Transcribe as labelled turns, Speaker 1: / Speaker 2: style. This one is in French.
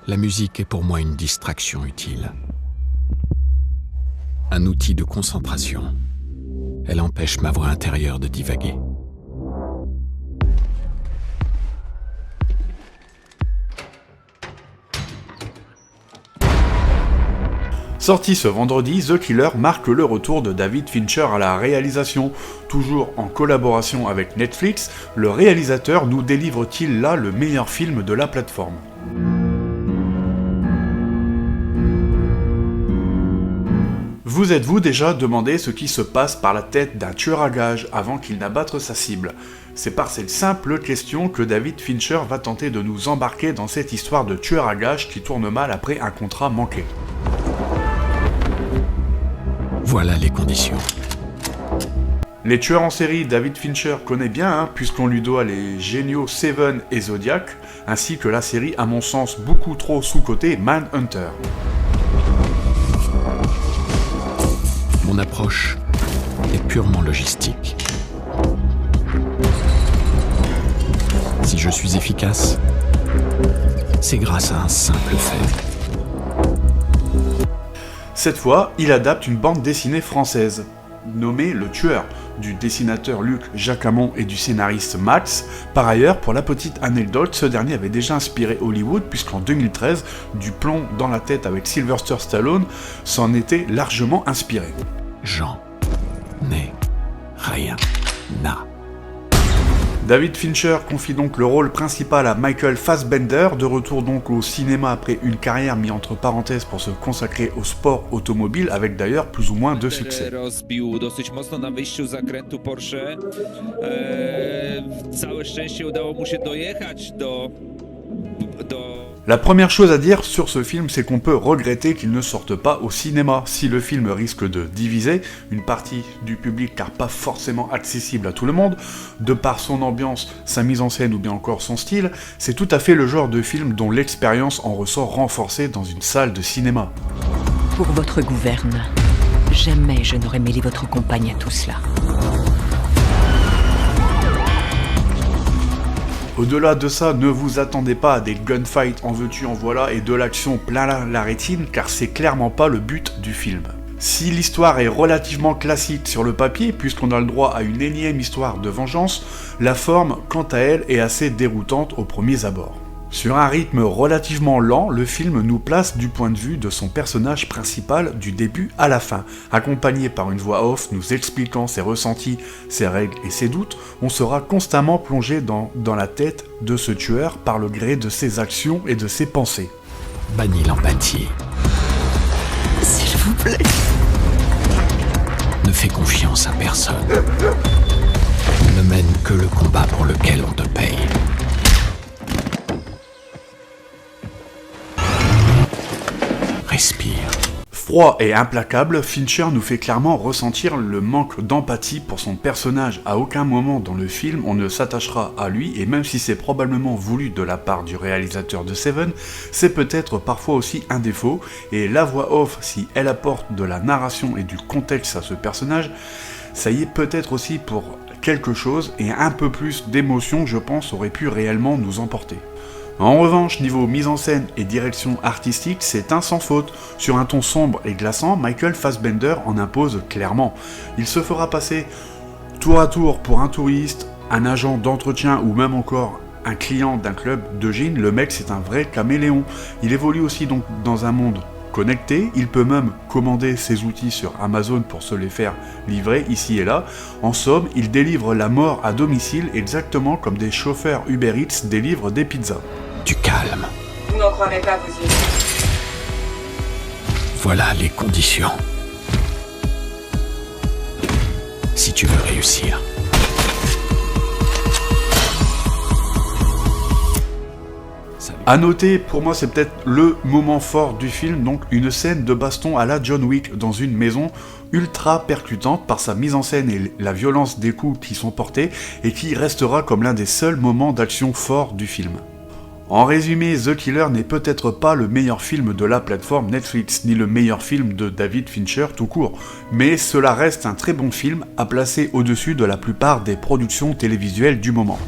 Speaker 1: La musique est pour moi une distraction utile. Un outil de concentration. Elle empêche ma voix intérieure de divaguer.
Speaker 2: Sorti ce vendredi, The Killer marque le retour de David Fincher à la réalisation. Toujours en collaboration avec Netflix, le réalisateur nous délivre-t-il là le meilleur film de la plateforme ? Vous êtes-vous déjà demandé ce qui se passe par la tête d'un tueur à gages avant qu'il n'abatte sa cible ? C'est par cette simple question que David Fincher va tenter de nous embarquer dans cette histoire de tueur à gages qui tourne mal après un contrat manqué.
Speaker 1: Voilà les conditions.
Speaker 2: Les tueurs en série, David Fincher connaît bien, puisqu'on lui doit les géniaux Seven et Zodiac, ainsi que la série, à mon sens, beaucoup trop sous-cotée, Manhunter.
Speaker 1: Mon approche est purement logistique. Si je suis efficace, c'est grâce à un simple fait.
Speaker 2: Cette fois, il adapte une bande dessinée française, nommée Le Tueur, du dessinateur Luc Jacamon et du scénariste Max. Par ailleurs, pour la petite anecdote, ce dernier avait déjà inspiré Hollywood, puisqu'en 2013, Du plomb dans la tête avec Sylvester Stallone s'en était largement inspiré.
Speaker 1: J'en ai rien à.
Speaker 2: David Fincher confie donc le rôle principal à Michael Fassbender, de retour donc au cinéma après une carrière mise entre parenthèses pour se consacrer au sport automobile, avec d'ailleurs plus ou moins de succès.
Speaker 3: Dosyć mocno na wyjściu z zakrętu Porsche. Całe szczęście udało mu się dojechać do
Speaker 2: La première chose à dire sur ce film, c'est qu'on peut regretter qu'il ne sorte pas au cinéma. Si le film risque de diviser une partie du public car pas forcément accessible à tout le monde, de par son ambiance, sa mise en scène ou bien encore son style, c'est tout à fait le genre de film dont l'expérience en ressort renforcée dans une salle de cinéma.
Speaker 4: Pour votre gouverne, jamais je n'aurais mêlé votre compagne à tout cela.
Speaker 2: Au-delà de ça, ne vous attendez pas à des gunfights en veux-tu en voilà et de l'action plein la rétine, car c'est clairement pas le but du film. Si l'histoire est relativement classique sur le papier, puisqu'on a le droit à une énième histoire de vengeance, la forme, quant à elle, est assez déroutante aux premiers abords. Sur un rythme relativement lent, le film nous place du point de vue de son personnage principal du début à la fin. Accompagné par une voix off nous expliquant ses ressentis, ses règles et ses doutes, on sera constamment plongé dans la tête de ce tueur par le gré de ses actions et de ses pensées.
Speaker 1: Bannis l'empathie.
Speaker 4: S'il vous plaît.
Speaker 1: Ne fais confiance à personne. Ne mène que le combat pour lequel on te paye. Respire.
Speaker 2: Froid et implacable, Fincher nous fait clairement ressentir le manque d'empathie pour son personnage. À aucun moment dans le film on ne s'attachera à lui, et même si c'est probablement voulu de la part du réalisateur de Seven, c'est peut-être parfois aussi un défaut, et la voix off, si elle apporte de la narration et du contexte à ce personnage, ça y est peut-être aussi pour quelque chose, et un peu plus d'émotion, je pense, aurait pu réellement nous emporter. En revanche, niveau mise en scène et direction artistique, c'est un sans faute. Sur un ton sombre et glaçant, Michael Fassbender en impose clairement. Il se fera passer tour à tour pour un touriste, un agent d'entretien ou même encore un client d'un club de gym. Le mec, c'est un vrai caméléon. Il évolue aussi donc dans un monde connecté, il peut même commander ses outils sur Amazon pour se les faire livrer ici et là. En somme, il délivre la mort à domicile exactement comme des chauffeurs Uber Eats délivrent des pizzas.
Speaker 1: Du calme.
Speaker 5: Vous n'en croirez pas vos yeux.
Speaker 1: Voilà les conditions. Si tu veux réussir.
Speaker 2: A noter, pour moi c'est peut-être le moment fort du film, donc une scène de baston à la John Wick dans une maison ultra percutante par sa mise en scène et la violence des coups qui sont portés, et qui restera comme l'un des seuls moments d'action forts du film. En résumé, The Killer n'est peut-être pas le meilleur film de la plateforme Netflix, ni le meilleur film de David Fincher tout court, mais cela reste un très bon film à placer au-dessus de la plupart des productions télévisuelles du moment.